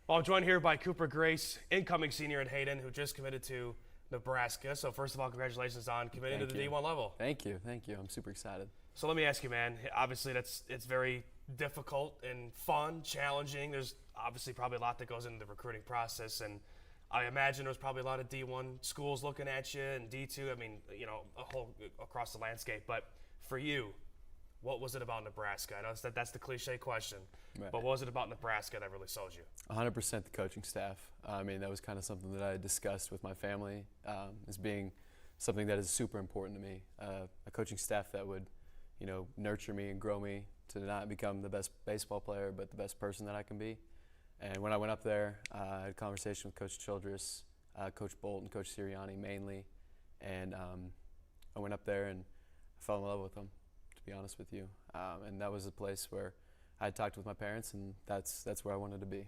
Well, I'm joined here by Cooper Grace, incoming senior at Hayden, who just committed to Nebraska. So first of all, congratulations on committing to Thank the you. D1 level. Thank you. Thank you. I'm super excited. So let me ask you, man. Obviously, it's very difficult and fun, challenging. There's obviously probably a lot that goes into the recruiting process, and I imagine there's probably a lot of D1 schools looking at you and D2. I mean, a whole across the landscape. But for you, what was it about Nebraska? I know that's the cliche question, Right. but what was it about Nebraska that really sold you? 100% the coaching staff. I mean, that was kind of something that I discussed with my family as being something that is super important to me. A coaching staff that would, nurture me and grow me to not become the best baseball player, but the best person that I can be. And when I went up there, I had a conversation with Coach Childress, Coach Bolt, and Coach Sirianni mainly. And I went up there and I fell in love with them, to be honest with you. And that was a place where I had talked with my parents, and that's where I wanted to be.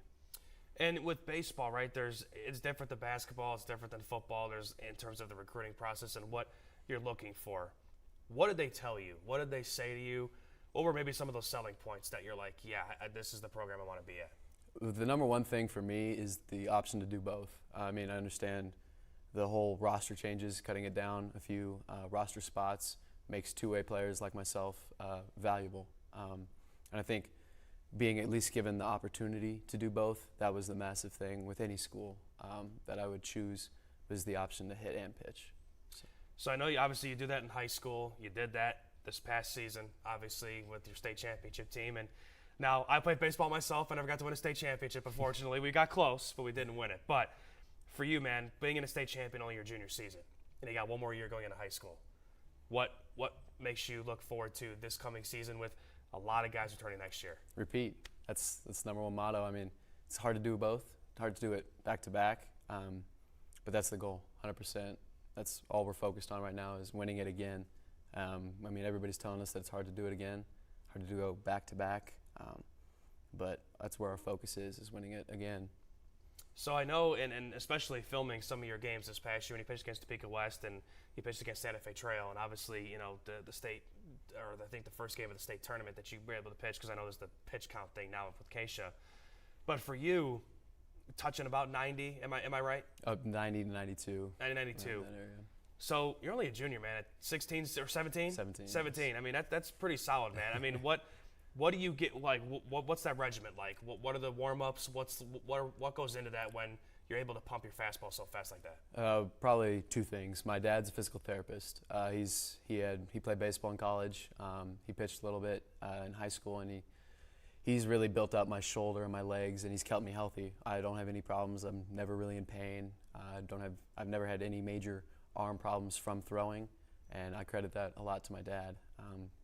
And with baseball, right? It's different than basketball. It's different than football. There's in terms of the recruiting process and what you're looking for. What did they tell you? What did they say to you? What were maybe some of those selling points that you're like, yeah, this is the program I want to be at? The number one thing for me is the option to do both. I mean, I understand the whole roster changes, cutting it down a few roster spots makes two-way players like myself valuable. And I think being at least given the opportunity to do both, that was the massive thing with any school that I would choose, was the option to hit and pitch. So I know you do that in high school. You did that this past season, obviously, with your state championship team. And now I played baseball myself. I never got to win a state championship, unfortunately. We got close, but we didn't win it. But for you, man, being in a state champion only your junior season, and you got one more year going into high school, what makes you look forward to this coming season with a lot of guys returning next year? Repeat. That's the number one motto. I mean, it's hard to do both. It's hard to do it back to back, but that's the goal, 100%. That's all we're focused on right now is winning it again. I mean, everybody's telling us that it's hard to do it again, hard to go back to back, but that's where our focus is winning it again. So I know, and especially filming some of your games this past year when you pitched against Topeka West and you pitched against Santa Fe Trail, and obviously, the state, or I think the first game of the state tournament that you were able to pitch, because I know there's the pitch count thing now with Keisha. But for you, touching about 90, am I right? 90 to 92. 90, 92. Around that area. So you're only a junior, man, at 16 or 17? 17. 17. Yes. I mean, that's pretty solid, man. I mean, what do you get, like, what's that regiment like? What are the warm-ups? What goes into that when you're able to pump your fastball so fast like that? Probably two things. My dad's a physical therapist. He played baseball in college. He pitched a little bit in high school, and he's really built up my shoulder and my legs, and he's kept me healthy. I don't have any problems. I'm never really in pain. I've never had any major arm problems from throwing, and I credit that a lot to my dad.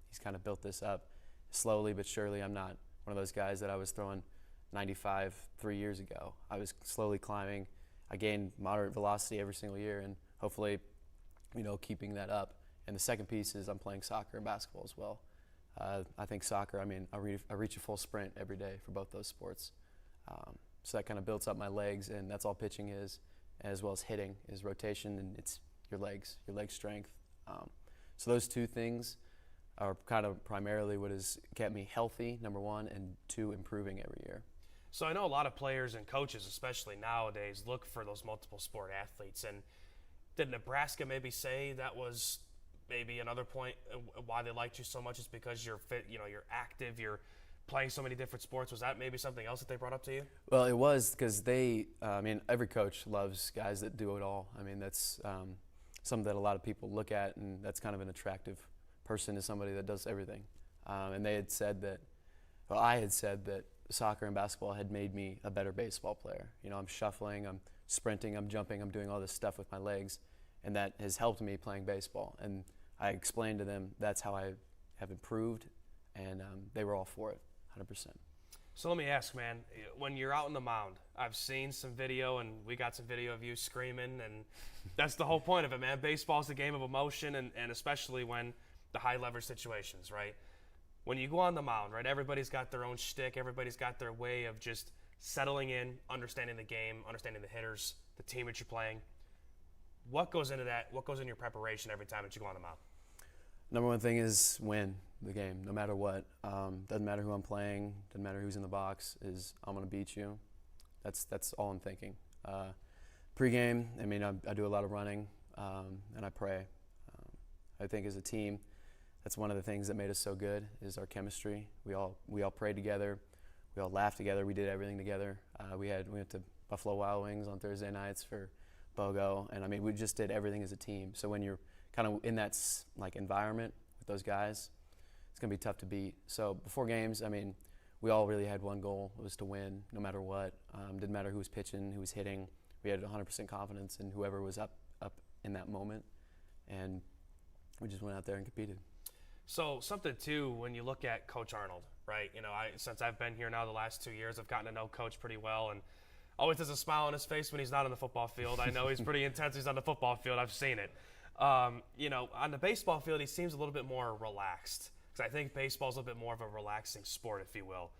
He's kind of built this up slowly but surely. I'm not one of those guys that I was throwing 95 3 years ago. I was slowly climbing. I gained moderate velocity every single year, and hopefully, keeping that up. And the second piece is I'm playing soccer and basketball as well. I think soccer, I reach a full sprint every day for both those sports. So that kind of builds up my legs, and that's all pitching is, as well as hitting, is rotation, and it's your leg strength. So those two things are kind of primarily what has kept me healthy, number one, and two, improving every year. So I know a lot of players and coaches, especially nowadays, look for those multiple sport athletes. And did Nebraska maybe say that was maybe another point why they liked you so much is because you're fit, you're active, you're playing so many different sports? Was that maybe something else that they brought up to you? Well, it was because every coach loves guys that do it all. I mean, that's something that a lot of people look at, and that's kind of an attractive person is somebody that does everything. And they had said that, I had said that soccer and basketball had made me a better baseball player. I'm shuffling, I'm sprinting, I'm jumping, I'm doing all this stuff with my legs, and that has helped me playing baseball. And I explained to them that's how I have improved, and they were all for it, 100%. So let me ask, man, when you're out on the mound, I've seen some video, and we got some video of you screaming, and that's the whole point of it, man. Baseball's a game of emotion, and especially when the high leverage situations, right? When you go on the mound, right, everybody's got their own shtick, everybody's got their way of just settling in, understanding the game, understanding the hitters, the team that you're playing. What goes into that? What goes into your preparation every time that you go on the mound? Number one thing is win the game, no matter what. Doesn't matter who I'm playing, doesn't matter who's in the box, is I'm going to beat you. That's all I'm thinking. Pre-game, I mean, I do a lot of running, and I pray. I think as a team, that's one of the things that made us so good is our chemistry. We all prayed together. We all laughed together. We did everything together. We went to Buffalo Wild Wings on Thursday nights for BOGO, and I mean, we just did everything as a team. So when you're kind of in that like environment with those guys, it's gonna be tough to beat. So before games, I mean, we all really had one goal. It was to win, no matter what. Didn't matter who was pitching, who was hitting. We had 100% confidence in whoever was up in that moment, and we just went out there and competed. So something too, when you look at Coach Arnold, right? You know, since I've been here now the last 2 years, I've gotten to know Coach pretty well, and always has a smile on his face when he's not on the football field. I know he's pretty intense. He's on the football field. I've seen it. You know, on the baseball field, he seems a little bit more relaxed because I think baseball's a little bit more of a relaxing sport, if you will.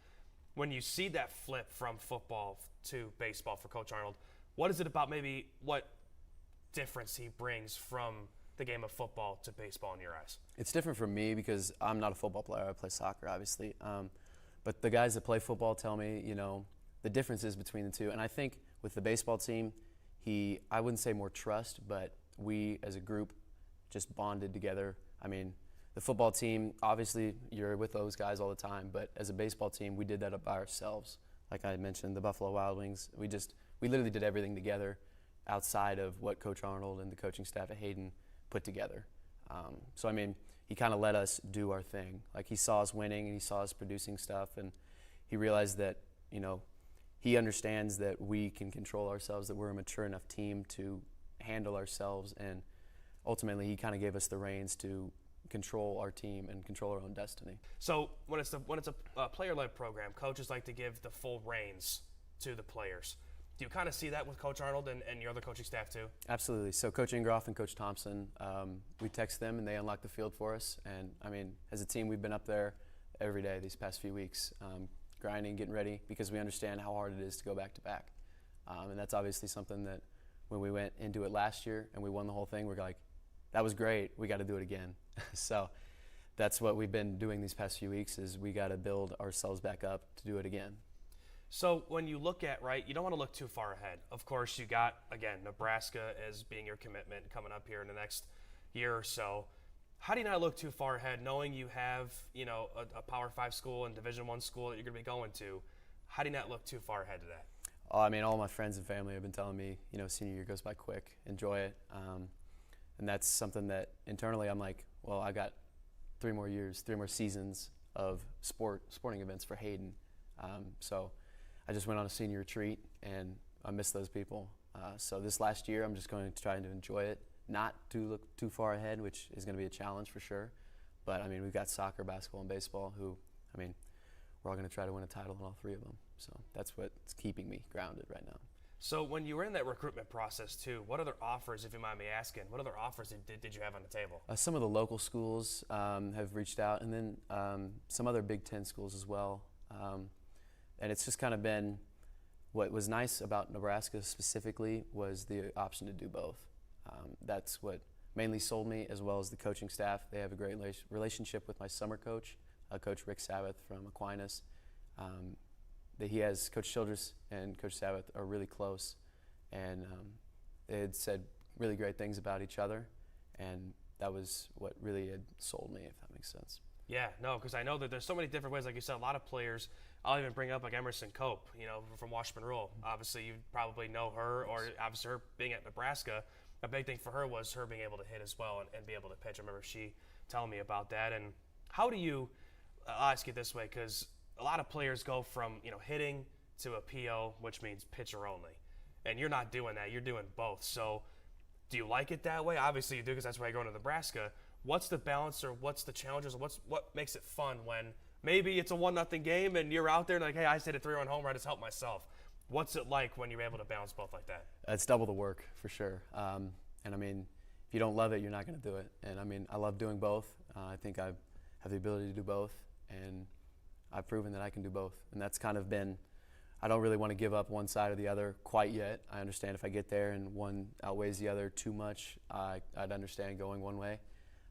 When you see that flip from football to baseball for Coach Arnold, what is it about maybe what difference he brings from the game of football to baseball in your eyes? It's different for me because I'm not a football player. I play soccer, obviously. But the guys that play football tell me, you know, the differences between the two. And I think with the baseball team, I wouldn't say more trust, but we as a group just bonded together. I mean, the football team, obviously you're with those guys all the time, but as a baseball team, we did that by ourselves. Like I mentioned, the Buffalo Wild Wings, we literally did everything together outside of what Coach Arnold and the coaching staff at Hayden put together. So, I mean, he kind of let us do our thing. Like he saw us winning and he saw us producing stuff, and he realized that, you know, he understands that we can control ourselves, that we're a mature enough team to handle ourselves, and ultimately he kind of gave us the reins to control our team and control our own destiny. So when it's a player-led program, coaches like to give the full reins to the players. Do you kind of see that with Coach Arnold and your other coaching staff too? Absolutely. So Coach Ingroff and Coach Thompson, we text them and they unlock the field for us. And I mean, as a team, we've been up there every day these past few weeks, grinding, getting ready, because we understand how hard it is to go back to back. And that's obviously something that when we went into it last year and we won the whole thing, we're like, that was great, we got to do it again. So that's what we've been doing these past few weeks, is we got to build ourselves back up to do it again. So when you look at, right, you don't want to look too far ahead. Of course, you got, again, Nebraska as being your commitment coming up here in the next year or so. How do you not look too far ahead, knowing you have, you know, a Power 5 school and Division I school that you're going to be going to? How do you not look too far ahead to that? Oh, I mean, all my friends and family have been telling me, you know, senior year goes by quick, enjoy it. And that's something that internally I'm like, well, I got 3 more years, 3 more seasons of sporting events for Hayden. So I just went on a senior retreat, and I miss those people. So this last year, I'm just going to try to enjoy it, not to look too far ahead, which is going to be a challenge for sure. But, I mean, we've got soccer, basketball, and baseball who, I mean, we're all going to try to win a title in all 3 of them. So that's what's keeping me grounded right now. So when you were in that recruitment process too, what other offers, if you mind me asking, what other offers did you have on the table? Some of the local schools have reached out, and then some other Big Ten schools as well. And it's just kind of been, what was nice about Nebraska specifically was the option to do both. That's what mainly sold me, as well as the coaching staff. They have a great relationship with my summer coach, Coach Rick Sabbath from Aquinas. He has Coach Childress and Coach Sabbath are really close, and they had said really great things about each other, and that was what really had sold me, if that makes sense. Yeah, no, because I know that there's so many different ways. Like you said, a lot of players, I'll even bring up like Emerson Cope, you know, from Washburn Rural. Obviously, you probably know her, or obviously her being at Nebraska, a big thing for her was her being able to hit as well and be able to pitch. I remember she telling me about that. And how do you, I'll ask you this way, because a lot of players go from, you know, hitting to a PO, which means pitcher only. And you're not doing that. You're doing both. So do you like it that way? Obviously you do, because that's why you're going to Nebraska. What's the balance, or what's the challenges, or what makes it fun when maybe it's a 1-0 game and you're out there and like, hey, I just hit a 3-run homer, I just helped myself. What's it like when you're able to balance both like that? It's double the work, for sure. And I mean, if you don't love it, you're not going to do it. And I mean, I love doing both. I think I have the ability to do both, and I've proven that I can do both. And that's kind of been, I don't really want to give up one side or the other quite yet. I understand if I get there and one outweighs the other too much, I'd understand going one way.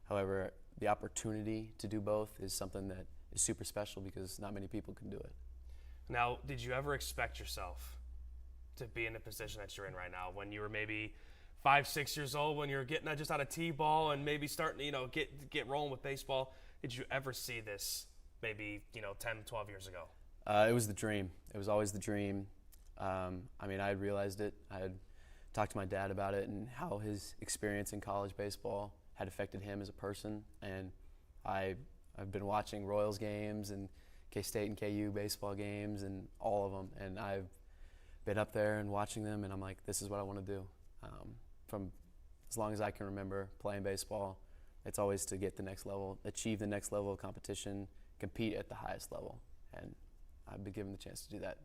However, the opportunity to do both is something that is super special, because not many people can do it. Now, did you ever expect yourself to be in the position that you're in right now? When you were maybe 5, 6 years old, when you're getting just out of t-ball and maybe starting to, get rolling with baseball, did you ever see this maybe, 10, 12 years ago? It was the dream. It was always the dream. I had realized it. I had talked to my dad about it and how his experience in college baseball had affected him as a person. And I've been watching Royals games and K-State and KU baseball games and all of them. And I've been up there and watching them, and I'm like, this is what I want to do. From as long as I can remember playing baseball, it's always to get the next level, achieve the next level of competition, compete at the highest level. And I've been given the chance to do that.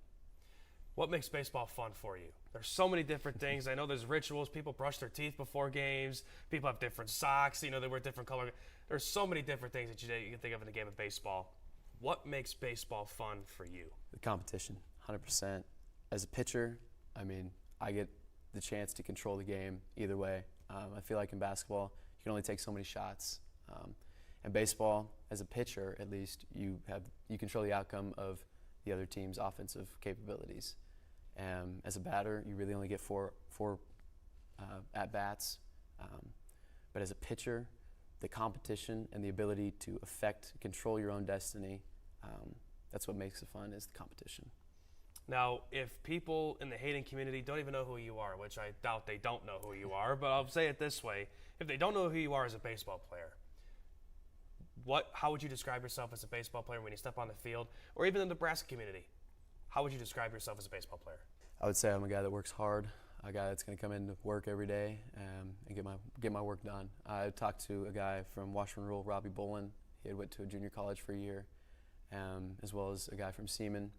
What makes baseball fun for you? There's so many different things. I know there's rituals. People brush their teeth before games. People have different socks. They wear different color. There's so many different things that you can think of in the game of baseball. What makes baseball fun for you? The competition, 100%. As a pitcher, I get the chance to control the game either way. I feel like in basketball, you can only take so many shots. In baseball, as a pitcher, at least, you control the outcome of the other team's offensive capabilities. As a batter, you really only get four at-bats. But as a pitcher, the competition and the ability to control your own destiny, that's what makes it fun, is the competition. Now, if people in the Hayden community don't even know who you are, which I doubt they don't know who you are, but I'll say it this way. If they don't know who you are as a baseball player, how would you describe yourself as a baseball player when you step on the field, or even in the Nebraska community? How would you describe yourself as a baseball player? I would say I'm a guy that works hard, a guy that's going to come into work every day and get my work done. I talked to a guy from Washington Rural, Robbie Bolin. He had went to a junior college for a year, as well as a guy from Seaman,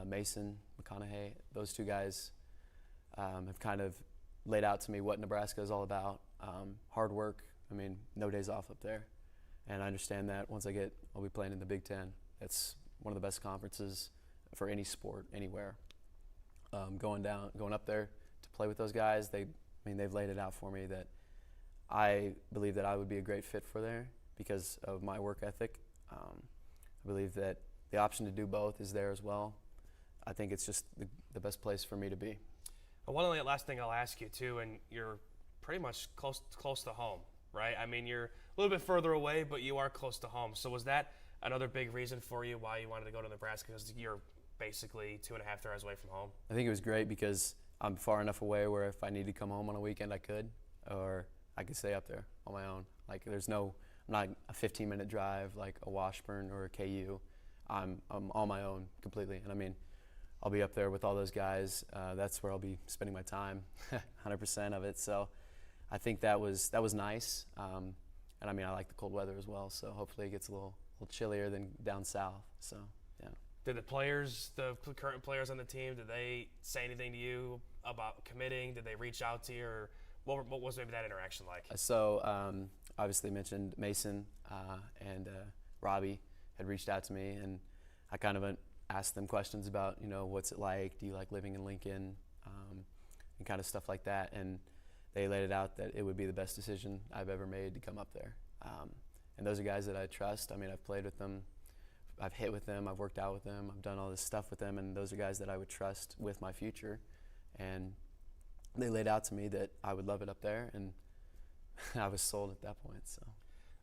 Mason, McConaughey. Those two guys have kind of laid out to me what Nebraska is all about. Hard work. No days off up there. And I understand that once I'll be playing in the Big Ten. It's one of the best conferences for any sport, anywhere. Going up there to play with those guys, they've laid it out for me that I believe that I would be a great fit for there because of my work ethic. I believe that the option to do both is there as well. I think it's just the best place for me to be. One last thing I'll ask you too, and you're pretty much close to home, right? You're a little bit further away, but you are close to home. So was that another big reason for you why you wanted to go to Nebraska? Because you're basically 2.5 hours away from home. I think it was great because I'm far enough away where if I need to come home on a weekend, I could, or I could stay up there on my own. I'm not a 15-minute drive like a Washburn or a KU. I'm on my own completely, and I'll be up there with all those guys. That's where I'll be spending my time, 100% of it. So I think that was nice. And I like the cold weather as well. So hopefully it gets a little chillier than down south. So yeah. Did the current players on the team, did they say anything to you about committing? Did they reach out to you, or what was maybe that interaction like? So obviously mentioned Mason and Robbie had reached out to me, and I kind of asked them questions about, what's it like? Do you like living in Lincoln? And kind of stuff like that. And they laid it out that it would be the best decision I've ever made to come up there. And those are guys that I trust. I've played with them. I've hit with them. I've worked out with them. I've done all this stuff with them. And those are guys that I would trust with my future. And they laid out to me that I would love it up there. And I was sold at that point. So.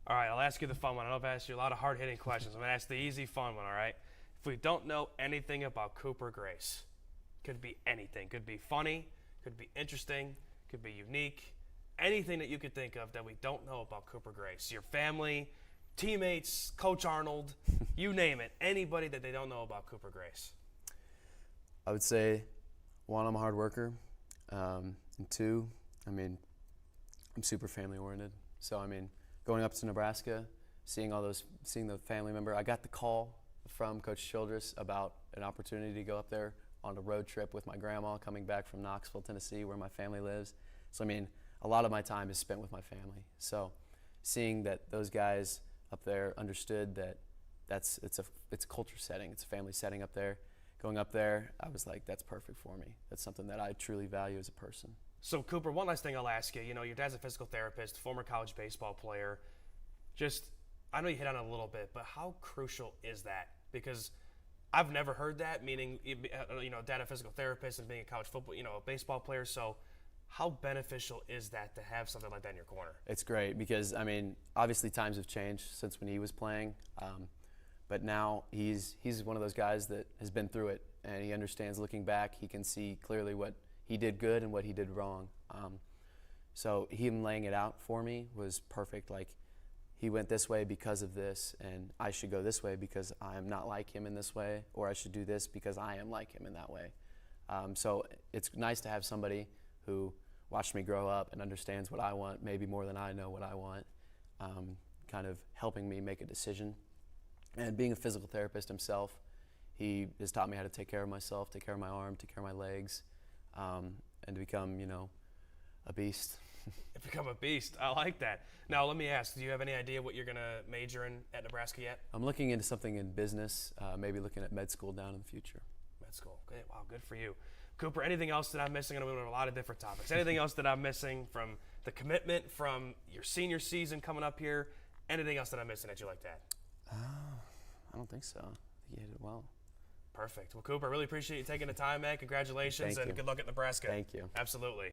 All right, I'll ask you the fun one. I know I've asked you a lot of hard-hitting questions. I'm going to ask the easy, fun one, all right? If we don't know anything about Cooper Grace, could be anything. Could be funny, could be interesting, could be unique. Anything that you could think of that we don't know about Cooper Grace. Your family, teammates, Coach Arnold, you name it. Anybody that they don't know about Cooper Grace. I would say, one, I'm a hard worker. And two, I'm super family-oriented. So, going up to Nebraska, seeing the family member. I got the call from Coach Childress about an opportunity to go up there on a road trip with my grandma coming back from Knoxville, Tennessee, where my family lives. So, a lot of my time is spent with my family. So seeing that those guys up there understood that it's a culture setting, it's a family setting up there. Going up there, I was like, that's perfect for me. That's something that I truly value as a person. So, Cooper, one last thing I'll ask you. Your dad's a physical therapist, former college baseball player. I know you hit on it a little bit, but how crucial is that? Because I've never heard that, meaning, dad a physical therapist and being a college football, a baseball player. So how beneficial is that to have something like that in your corner? It's great because, I mean, obviously times have changed since when he was playing. But now he's one of those guys that has been through it, and he understands. Looking back, he can see clearly what he did good and what he did wrong. So him laying it out for me was perfect. Like, he went this way because of this, and I should go this way because I am not like him in this way, or I should do this because I am like him in that way. So it's nice to have somebody who watched me grow up and understands what I want, maybe more than I know what I want, kind of helping me make a decision. And being a physical therapist himself, he has taught me how to take care of myself, take care of my arm, take care of my legs, and to become, a beast. Become a beast. I like that. Now, let me ask, do you have any idea what you're going to major in at Nebraska yet? I'm looking into something in business, maybe looking at med school down in the future. Med school. Okay. Wow, good for you. Cooper, anything else that I'm missing? I'm going to move on a lot of different topics. Anything else that I'm missing from the commitment, from your senior season coming up here? Anything else that I'm missing that you like to add? I don't think so. I think you hit it well. Perfect. Well, Cooper, I really appreciate you taking the time, man. Congratulations, Thank and you. good luck at Nebraska. Thank you. Absolutely.